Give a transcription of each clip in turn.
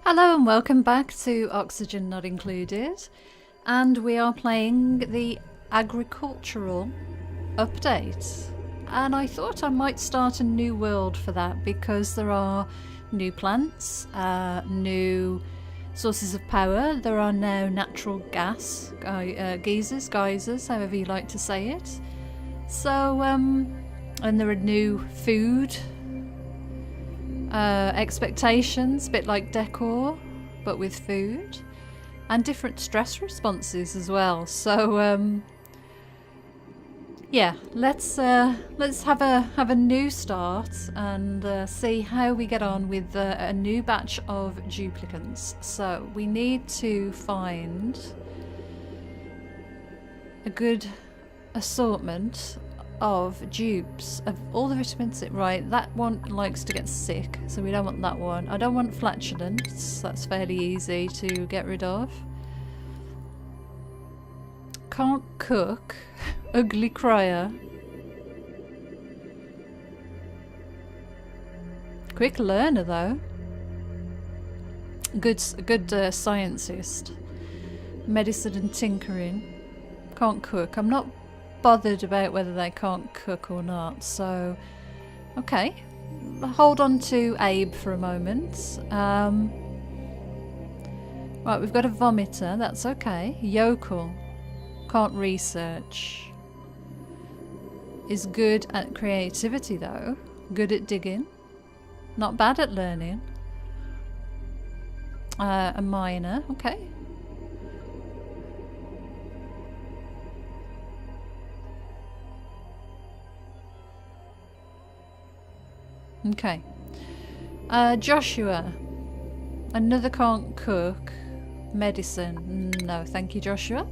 Hello and welcome back to Oxygen Not Included, and we are playing the agricultural update, and I thought I might start a new world for that because there are new plants, new sources of power. There are now natural gas geysers, however you like to say it. So and there are new food expectations, a bit like decor, but with food, and different stress responses as well. So yeah, let's have a new start and see how we get on with a new batch of duplicants. So we need to find a good assortment of dupes of all the vitamins. Right, that one likes to get sick, so we don't want that one. I don't want flatulence, that's fairly easy to get rid of. Can't cook. Ugly crier. Quick learner though. Good scientist. Medicine and tinkering. Can't cook. I'm not bothered about whether they can't cook or not, so okay, hold on to Abe for a moment. Right, we've got a vomiter, that's okay. Yokel, can't research. Is good at creativity though, good at digging, not bad at learning. A miner, okay. Okay. Joshua. Another can't cook. Medicine. No, thank you, Joshua.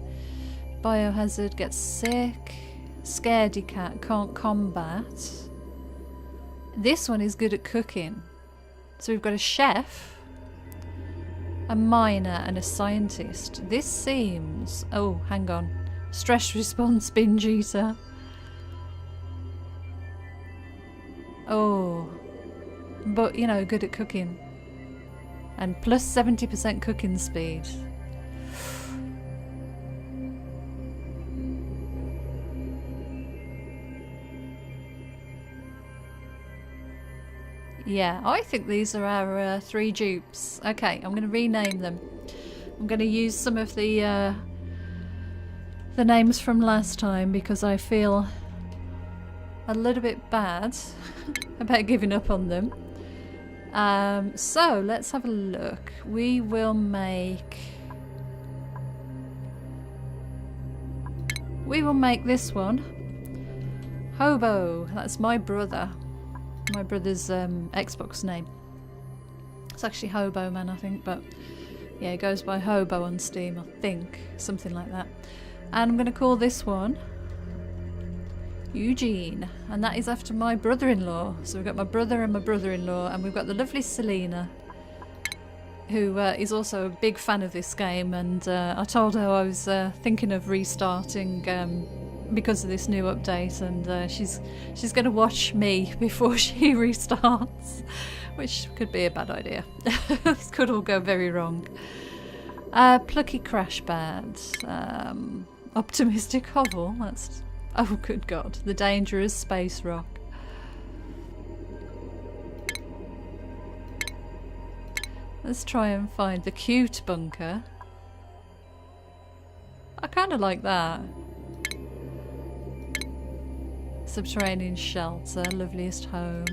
Biohazard, gets sick. Scaredy cat, can't combat. This one is good at cooking. So we've got a chef, a miner, and a scientist. This seems... Oh, hang on. Stress response, binge eater. Oh, but you know, good at cooking. And plus 70% cooking speed. Yeah, I think these are our 3 dupes. Okay, I'm going to rename them. I'm going to use some of the names from last time because I feel a little bit bad about giving up on them. So let's have a look. We will make this one Hobo. That's my brother's Xbox name. It's actually Hobo Man, I think, but yeah, it goes by Hobo on Steam, I think, something like that. And I'm going to call this one Eugene, and that is after my brother-in-law. So we've got my brother and my brother-in-law, and we've got the lovely Selena, who is also a big fan of this game, and I told her I was thinking of restarting because of this new update, and she's going to watch me before she restarts, which could be a bad idea. This could all go very wrong. Plucky Crashpad, Optimistic Hovel, that's... Oh, good God. The Dangerous Space Rock. Let's try and find the Cute Bunker. I kind of like that. Subterranean Shelter, Loveliest Home.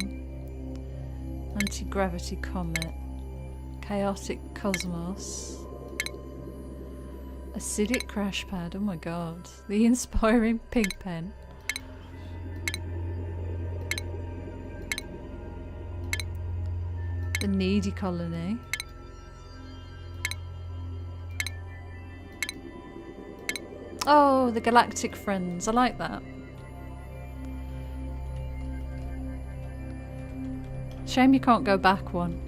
Anti-Gravity Comet. Chaotic Cosmos. Acidic Crashpad, oh my god. The Inspiring Pigpen. The Needy Colony. Oh, the Galactic Friends, I like that. Shame you can't go back one.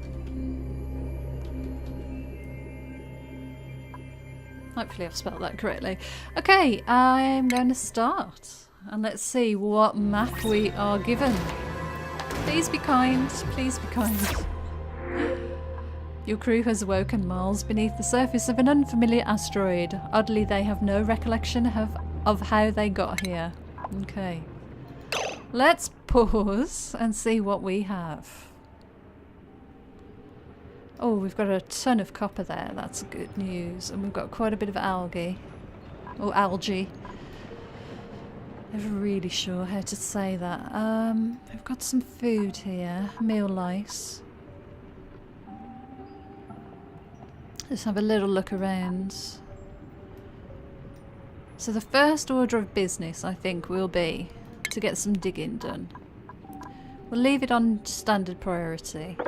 Hopefully I've spelled that correctly. Okay, I'm going to start. And let's see what map we are given. Please be kind. Please be kind. Your crew has awoken miles beneath the surface of an unfamiliar asteroid. Oddly, they have no recollection of how they got here. Okay. Let's pause and see what we have. Oh, we've got a ton of copper there. That's good news. And we've got quite a bit of algae. Or algae. Never really sure how to say that. We've got some food here. Meal lice. Let's have a little look around. So the first order of business, I think, will be to get some digging done. We'll leave it on standard priority.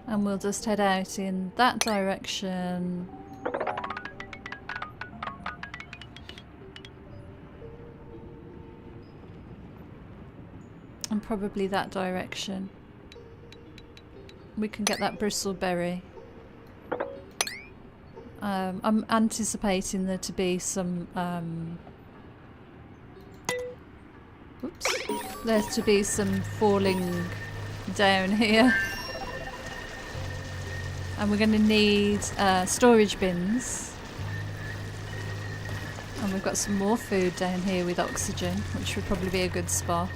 And we'll just head out in that direction. And probably that direction. We can get that bristleberry. I'm anticipating there to be some oops. There's to be some falling down here. And we're going to need storage bins. And we've got some more food down here with oxygen, which would probably be a good spot.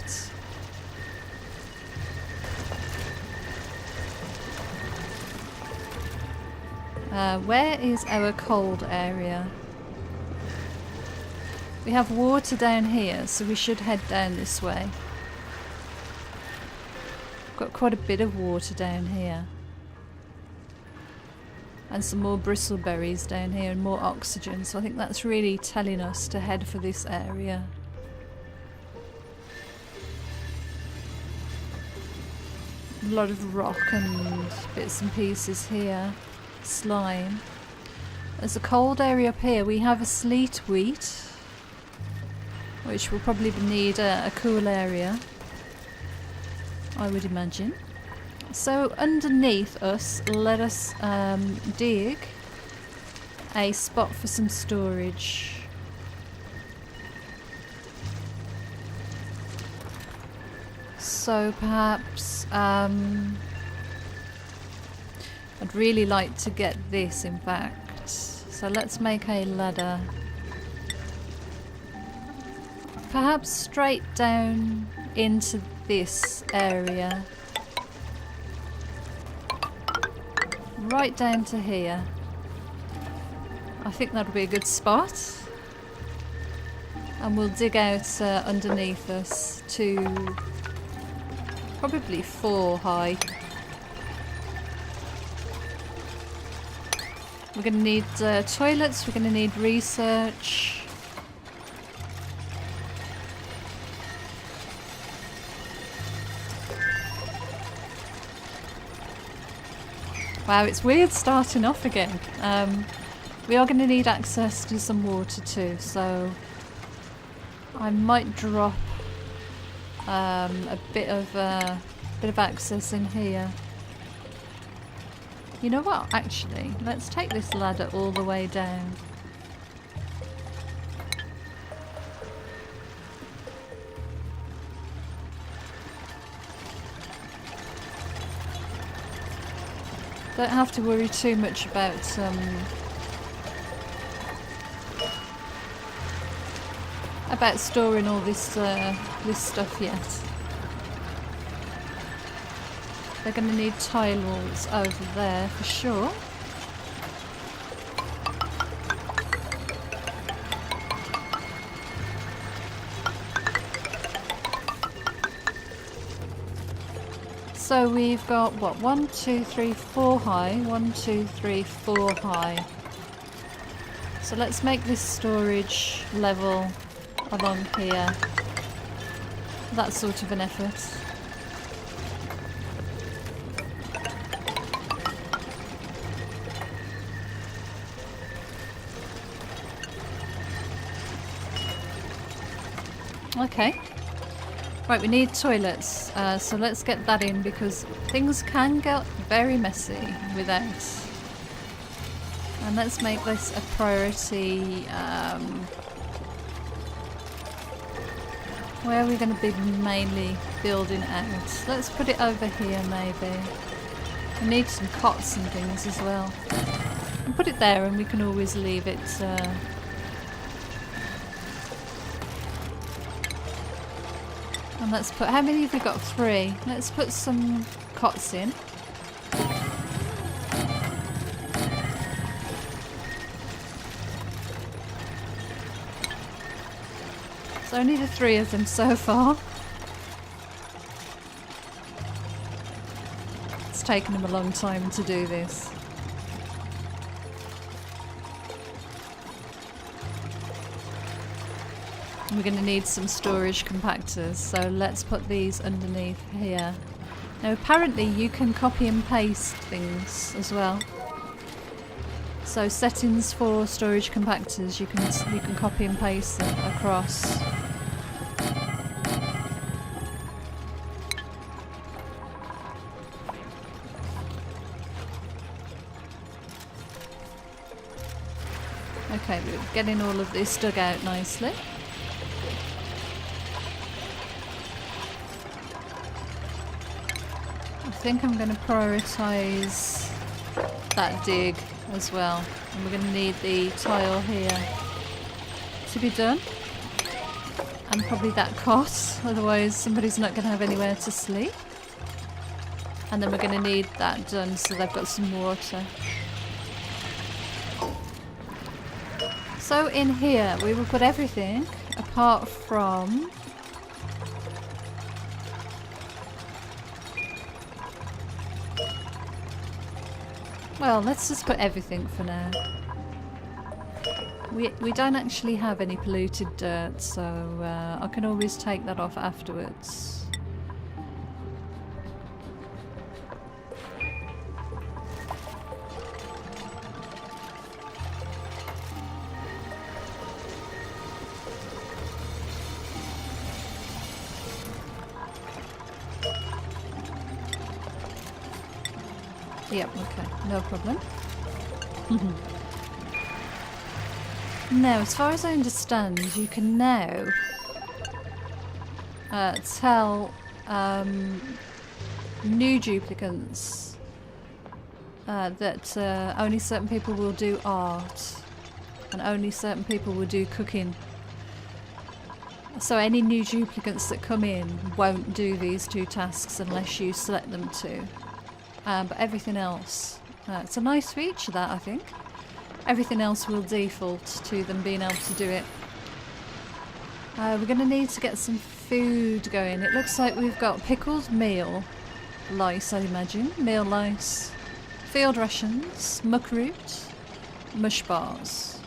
Where is our cold area? We have water down here, so we should head down this way. Got quite a bit of water down here. And some more bristleberries down here and more oxygen, so I think that's really telling us to head for this area. A lot of rock and bits and pieces here. Slime. There's a cold area up here. We have a sleet wheat, which will probably need a cool area, I would imagine. So underneath us, let us dig a spot for some storage. So perhaps I'd really like to get this, in fact. So let's make a ladder. Perhaps straight down into this area. Right down to here. I think that'll be a good spot. And we'll dig out underneath us to probably 4 high. We're going to need toilets, we're going to need research. Wow, it's weird starting off again. We are going to need access to some water too, so I might drop a bit of access in here. You know what, actually, let's take this ladder all the way down. Don't have to worry too much about storing all this this stuff yet. They're going to need tile walls over there for sure. So we've got what, 1, 2, 3, 4 high, 1, 2, 3, 4 high. So let's make this storage level along here. That sort of an effort. Okay. Right, we need toilets, so let's get that in because things can get very messy without. And let's make this a priority. Where are we going to be mainly building out? Let's put it over here maybe. We need some cots and things as well. We'll put it there and we can always leave it. And let's put, how many have we got? 3. Let's put some cots in. It's only the 3 of them so far. It's taken them a long time to do this. We're going to need some storage compactors, so let's put these underneath here. Now apparently you can copy and paste things as well. So settings for storage compactors, you can copy and paste them across. Okay, we're getting all of this dug out nicely. I think I'm going to prioritise that dig as well, and we're going to need the tile here to be done, and probably that cot, otherwise somebody's not going to have anywhere to sleep. And then we're going to need that done so they've got some water. So in here we will put everything apart from well, let's just put everything for now. We don't actually have any polluted dirt, so I can always take that off afterwards. Yep, okay, no problem. Now, as far as I understand, you can now tell new duplicants that only certain people will do art and only certain people will do cooking. So any new duplicants that come in won't do these 2 tasks unless you select them to. But everything else, it's a nice feature that, I think. Everything else will default to them being able to do it. We're going to need to get some food going. It looks like we've got pickled meal, lice I imagine, meal lice, field rations, muckroot, mush bars.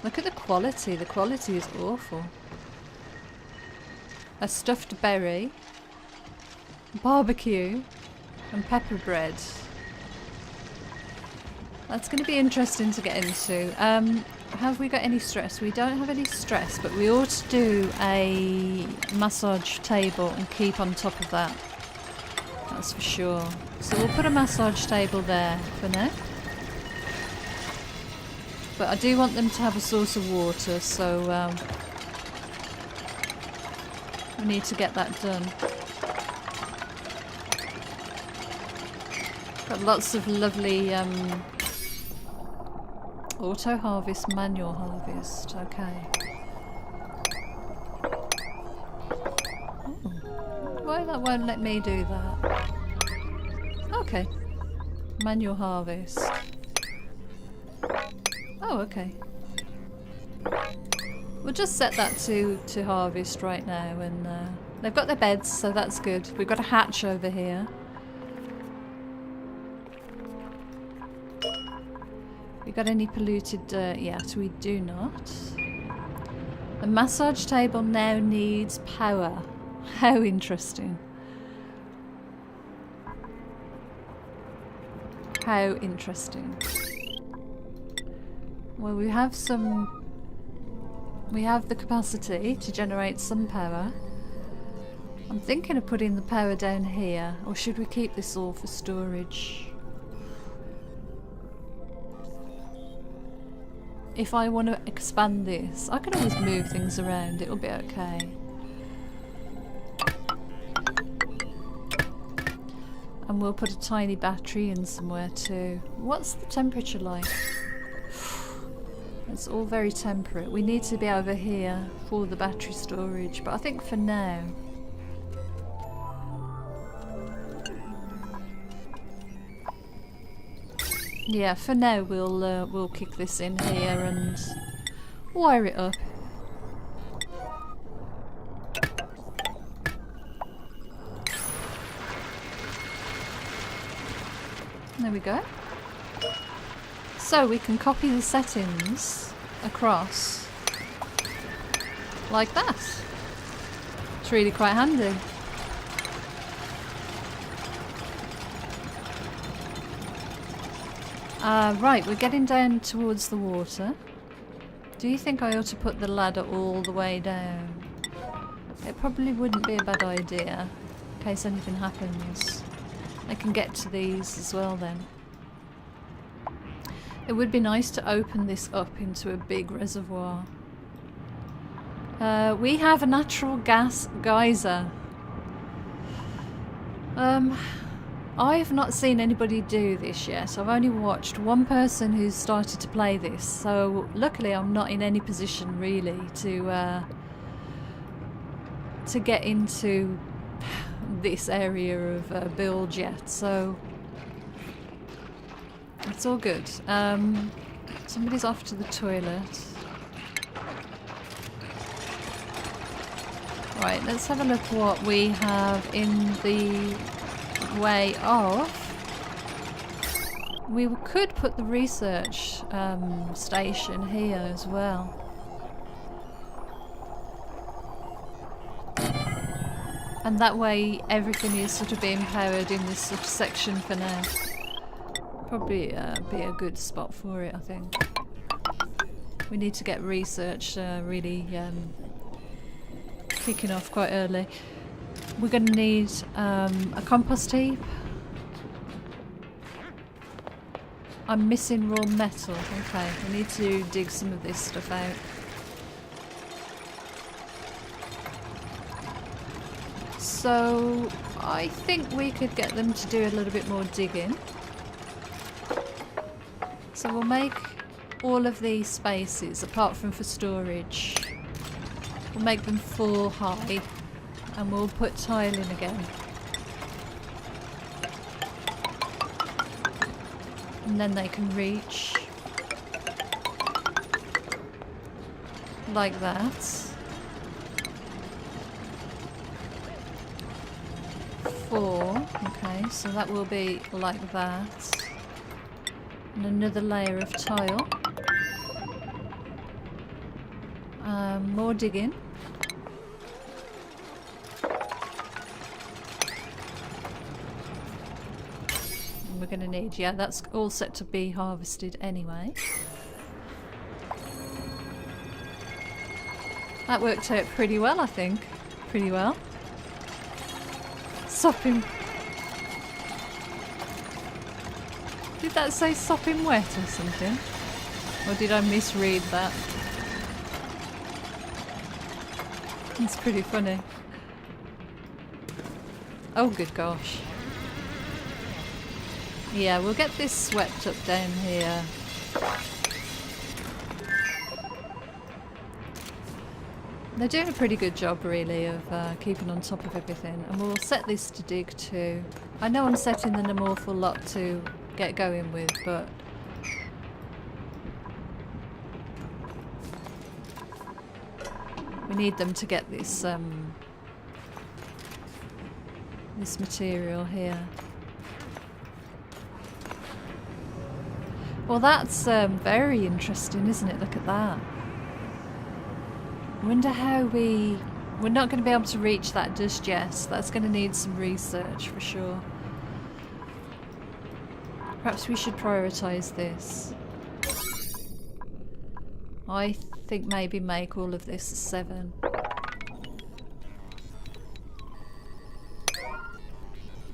Look at the quality is awful. A stuffed berry, barbecue and pepper bread. That's going to be interesting to get into. Have we got any stress? We don't have any stress, but we ought to do a massage table and keep on top of that. That's for sure. So we'll put a massage table there for now. But I do want them to have a source of water, so we need to get that done. Got lots of lovely auto harvest, manual harvest. Okay. Oh. Why that won't let me do that? Okay. Manual harvest. Oh, okay. We'll just set that to harvest right now, and they've got their beds, so that's good. We've got a hatch over here. We got any polluted dirt yet? We do not. The massage table now needs power. How interesting. How interesting. Well, we have the capacity to generate some power. I'm thinking of putting the power down here, or should we keep this all for storage? If I want to expand this, I can always move things around, it'll be okay. And we'll put a tiny battery in somewhere too. What's the temperature like? It's all very temperate. We need to be over here for the battery storage, but I think for now... Yeah, for now we'll kick this in here and wire it up. There we go. So we can copy the settings across like that. It's really quite handy. Right, we're getting down towards the water. Do you think I ought to put the ladder all the way down? It probably wouldn't be a bad idea in case anything happens. I can get to these as well then. It would be nice to open this up into a big reservoir. We have a natural gas geyser. I've not seen anybody do this yet. I've only watched one person who's started to play this, so luckily I'm not in any position really to get into this area of build yet, so it's all good. Somebody's off to the toilet. Right, let's have a look what we have in the way of. We could put the research station here as well. And that way everything is sort of being powered in this sort of section for now. Probably be a good spot for it, I think. We need to get research really kicking off quite early. We're going to need a compost heap. I'm missing raw metal. Okay, we need to dig some of this stuff out. So I think we could get them to do a little bit more digging. So we'll make all of these spaces, apart from for storage, we'll make them 4 high, and we'll put tile in again. And then they can reach like that. 4, okay, so that will be like that. And another layer of tile. More digging. And we're going to need, yeah, that's all set to be harvested anyway. That worked out pretty well, I think. Pretty well. Sopping. Did that say sopping wet or something? Or did I misread that? It's pretty funny. Oh good gosh. Yeah, we'll get this swept up down here. They're doing a pretty good job really of keeping on top of everything, and we'll set this to dig too. I know I'm setting them an awful lot to get going with, but we need them to get this this material here. Well, that's very interesting, isn't it? Look at that. I wonder how we're not going to be able to reach that just yet. That's going to need some research for sure. Perhaps we should prioritise this. I think maybe make all of this a 7.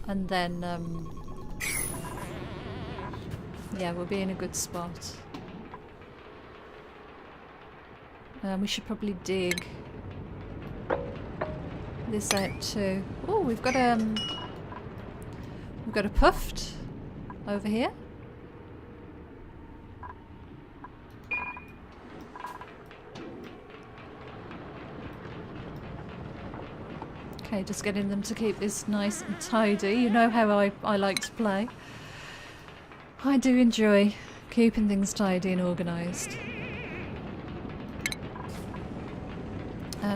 And then, yeah, we'll be in a good spot. We should probably dig this out too. Oh, we've got We've got a puffed over here. Okay, just getting them to keep this nice and tidy. You know how I like to play. I do enjoy keeping things tidy and organised.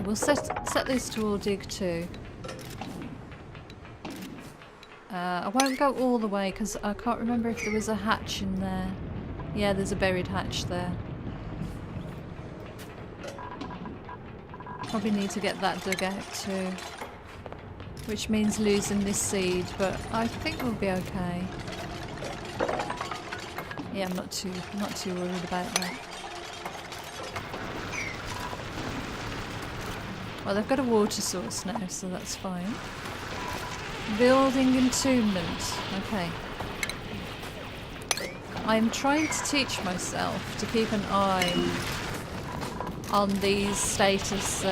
We'll set this to all dig too. I won't go all the way because I can't remember if there was a hatch in there. Yeah, there's a buried hatch there. Probably need to get that dug out too. Which means losing this seed, but I think we'll be okay. Yeah, I'm not too worried about that. Well, they've got a water source now, so that's fine. Building entombment. Okay. I'm trying to teach myself to keep an eye on these status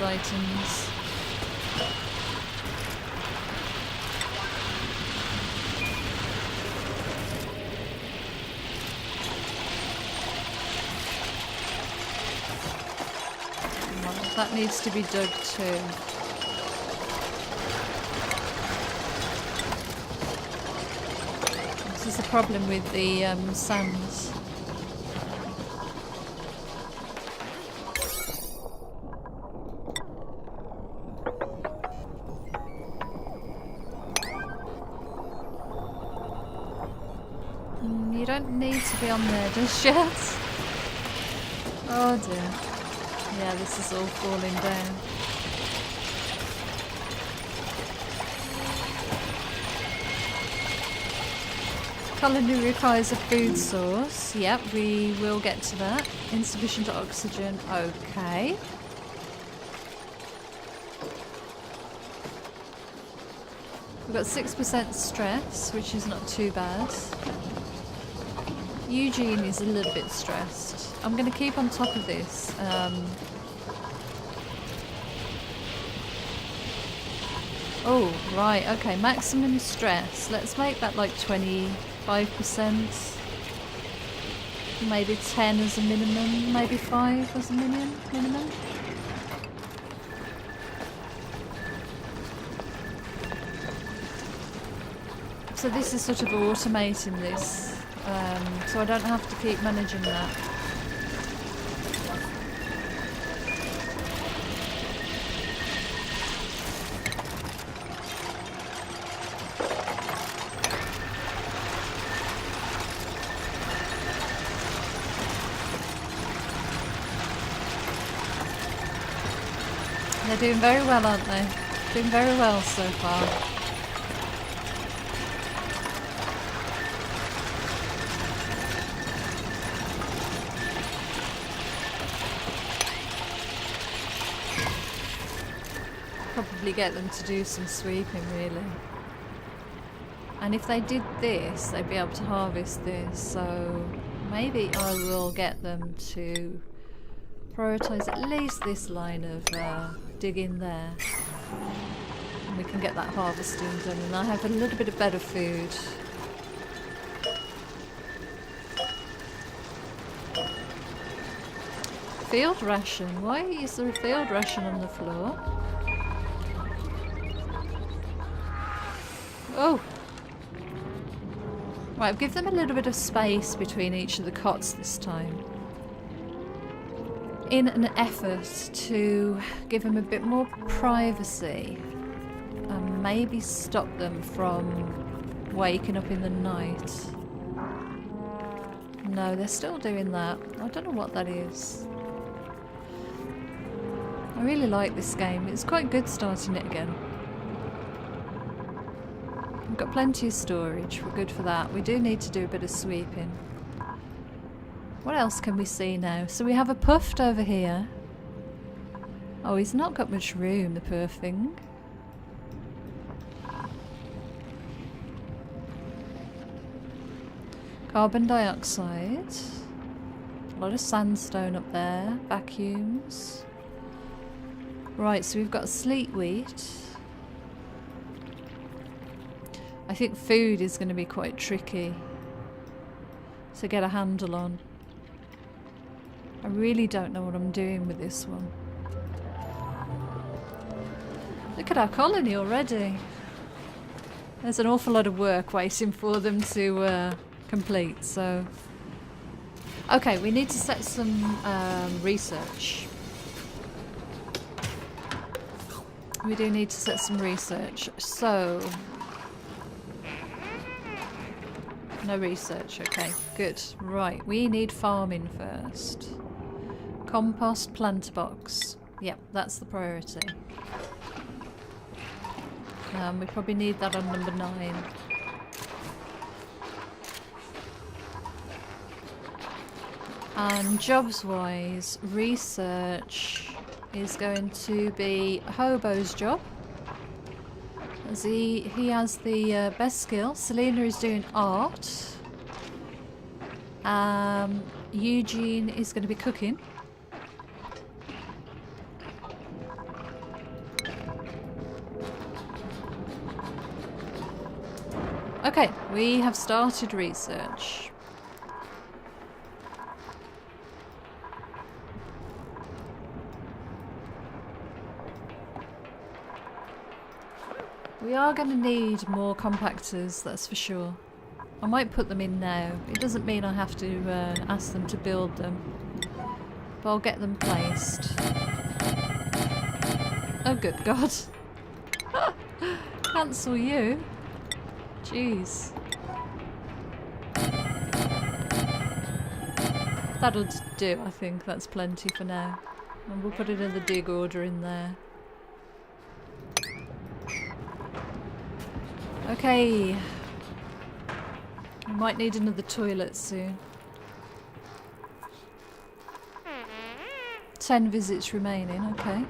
items. That needs to be dug too. This is the problem with the sands. You don't need to be on there just yet. Oh dear. Yeah, this is all falling down. Colony requires a food source. Yep, we will get to that. Insufficient oxygen. Okay. We've got 6% stress, which is not too bad. Eugene is a little bit stressed. I'm going to keep on top of this. Oh, right, okay, maximum stress. Let's make that like 25%. Maybe 10 as a minimum, maybe 5 as a minimum. So this is sort of automating this, so I don't have to keep managing that. They're doing very well, aren't they? Doing very well so far. Probably get them to do some sweeping, really. And if they did this, they'd be able to harvest this, so maybe I will get them to prioritise at least this line of digging there. And we can get that harvesting done, and I have a little bit of better food. Field ration? Why is there a field ration on the floor? Oh! Right, give them a little bit of space between each of the cots this time, in an effort to give them a bit more privacy and maybe stop them from waking up in the night. No, they're still doing that. I don't know what that is. I really like this game. It's quite good starting it again. We've got plenty of storage. We're good for that. We do need to do a bit of sweeping. What else can we see now? So we have a puffed over here. Oh, he's not got much room, the poor thing. Carbon dioxide. A lot of sandstone up there. Vacuums. Right, so we've got sleet wheat. I think food is going to be quite tricky to get a handle on. I really don't know what I'm doing with this one. Look at our colony already. There's an awful lot of work waiting for them to complete, so... Okay, we need to set some research. We do need to set some research, so... No research, okay, good. Right, we need farming first. Compost planter box. Yep, that's the priority. We probably need that on number 9. And jobs-wise, research is going to be Hobo's job. As he has the best skill. Selena is doing art. Eugene is going to be cooking. Okay, we have started research. We are going to need more compactors, that's for sure. I might put them in now. It doesn't mean I have to ask them to build them. But I'll get them placed. Oh good God. Cancel you. Jeez. That'll do, I think. That's plenty for now. And we'll put another dig order in there. Okay. We might need another toilet soon. 10 visits remaining, okay.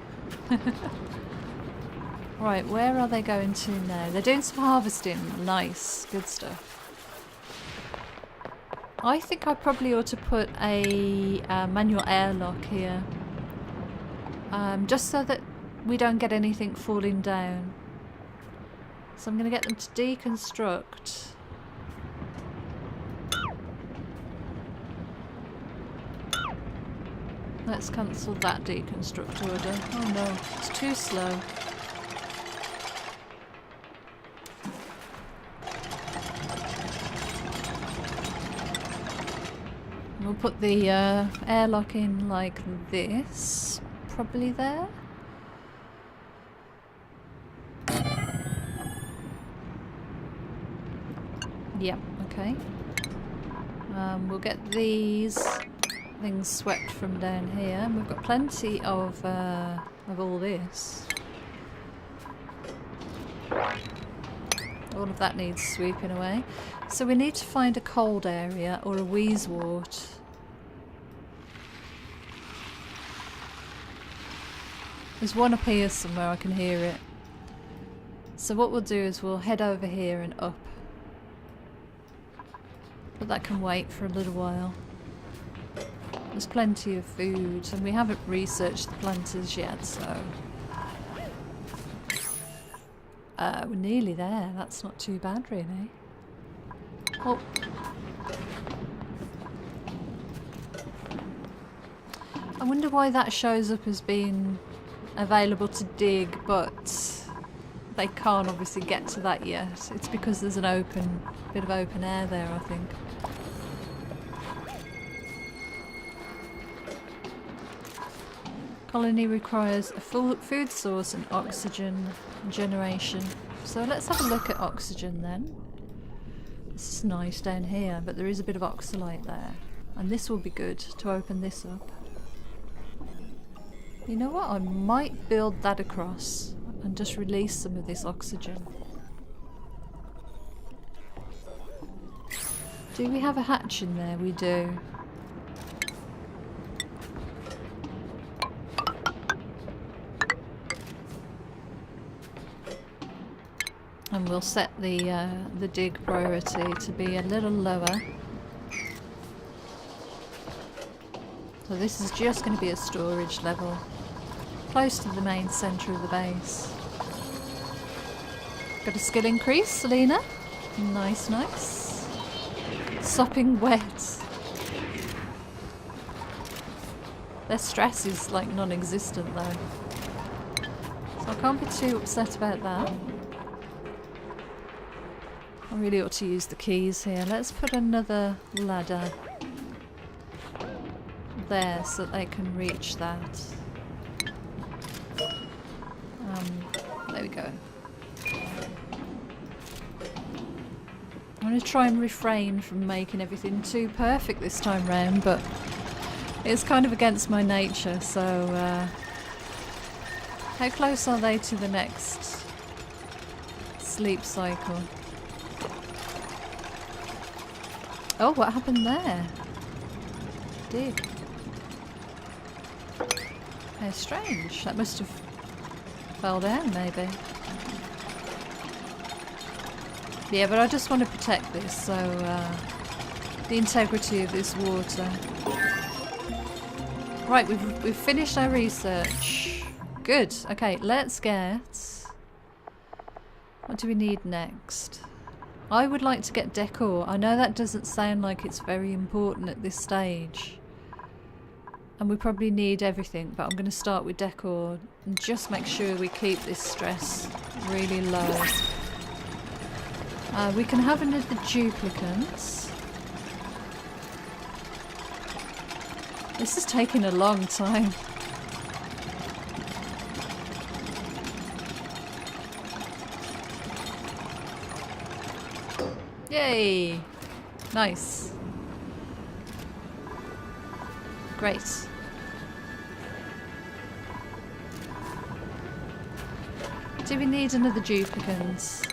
Right, where are they going to now? They're doing some harvesting. Nice, good stuff. I think I probably ought to put a manual airlock here. Just so that we don't get anything falling down. So I'm going to get them to deconstruct. Let's cancel that deconstruct order. Oh no, it's too slow. We'll put the airlock in like this. Probably there. Yep, okay. We'll get these things swept from down here. We've got plenty of all this. All of that needs sweeping away. So we need to find a cold area or a wheezewort. There's one up here somewhere, I can hear it. So what we'll do is we'll head over here and up. But that can wait for a little while. There's plenty of food, and we haven't researched the planters yet, so... we're nearly there. That's not too bad, really. Oh. I wonder why that shows up as being available to dig, but they can't obviously get to that yet. It's because there's an open, bit of open air there, I think. Colony requires a full food source and oxygen generation. So let's have a look at oxygen then. This is nice down here, but there is a bit of oxalate there. And this will be good to open this up. You know what? I might build that across and just release some of this oxygen. Do we have a hatch in there? We do. And we'll set the dig priority to be a little lower. So this is just going to be a storage level. close to the main centre of the base. Got a skill increase, Selena. Nice, nice. Sopping wet. Their stress is like non-existent though. So I can't be too upset about that. I really ought to use the keys here. Let's put another ladder there so that they can reach that. There we go. I'm going to try and refrain from making everything too perfect this time round, but it's kind of against my nature, so how close are they to the next sleep cycle? Oh, what happened there? Dig. How strange. That must have fell down, maybe. Yeah, but I just want to protect this, so the integrity of this water. Right, we've finished our research. Good. Okay, let's get... What do we need next? I would like to get decor. I know that doesn't sound like it's very important at this stage. And we probably need everything, but I'm going to start with decor and just make sure we keep this stress really low. We can have another duplicant. This is taking a long time. Yay! Nice. Great. Do we need another duplicant?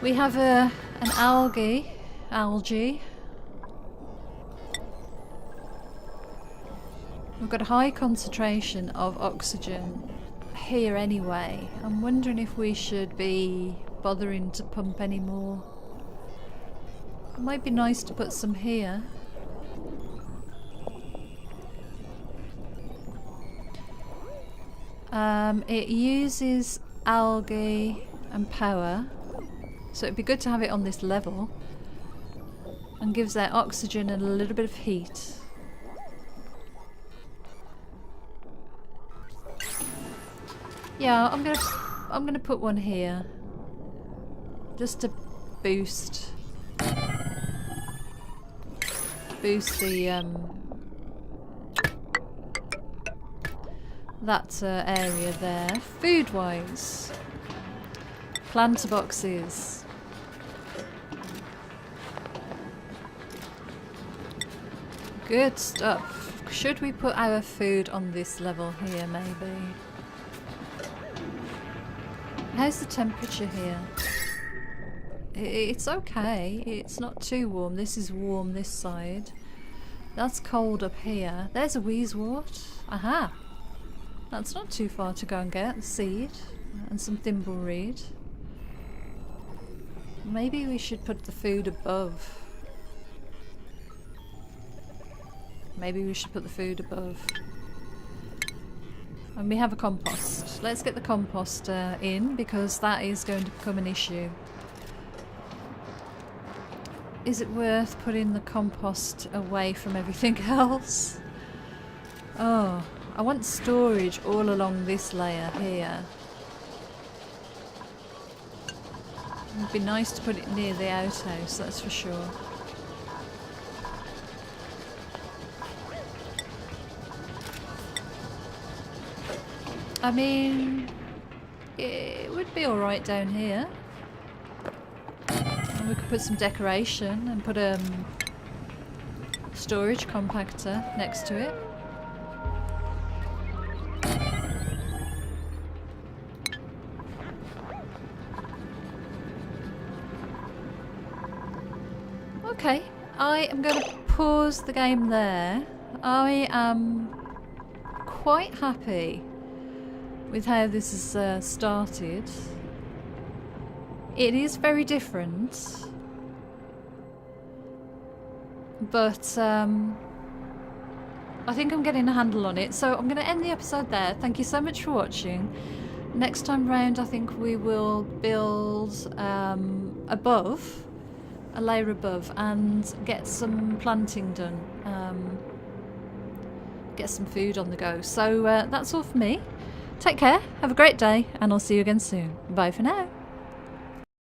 We have an algae. We've got a high concentration of oxygen here anyway. I'm wondering if we should be bothering to pump any more. It might be nice to put some here. It uses algae and power, so it'd be good to have it on this level, and gives that oxygen and a little bit of heat. Yeah, I'm gonna put one here, just to boost the that area there. Food-wise, planter boxes. Good stuff. Should we put our food on this level here, maybe? How's the temperature here? It's okay. It's not too warm. This is warm this side. That's cold up here. There's a wheezewort. Aha! That's not too far to go and get. The seed and some thimbleweed. Maybe we should put the food above. Maybe we should put the food above. And we have a compost. Let's get the compost in, because that is going to become an issue. Is it worth putting the compost away from everything else? Oh, I want storage all along this layer here. It would be nice to put it near the outhouse, that's for sure. I mean, it would be alright down here. And we could put some decoration and put a storage compactor next to it. Okay, I am going to pause the game there. I am quite happy with how this has started. It is very different, but I think I'm getting a handle on it. So I'm going to end the episode there. Thank you so much for watching. Next time round, I think we will build above, a layer above, and get some planting done. Get some food on the go. So that's all for me. Take care, have a great day, and I'll see you again soon. Bye for now.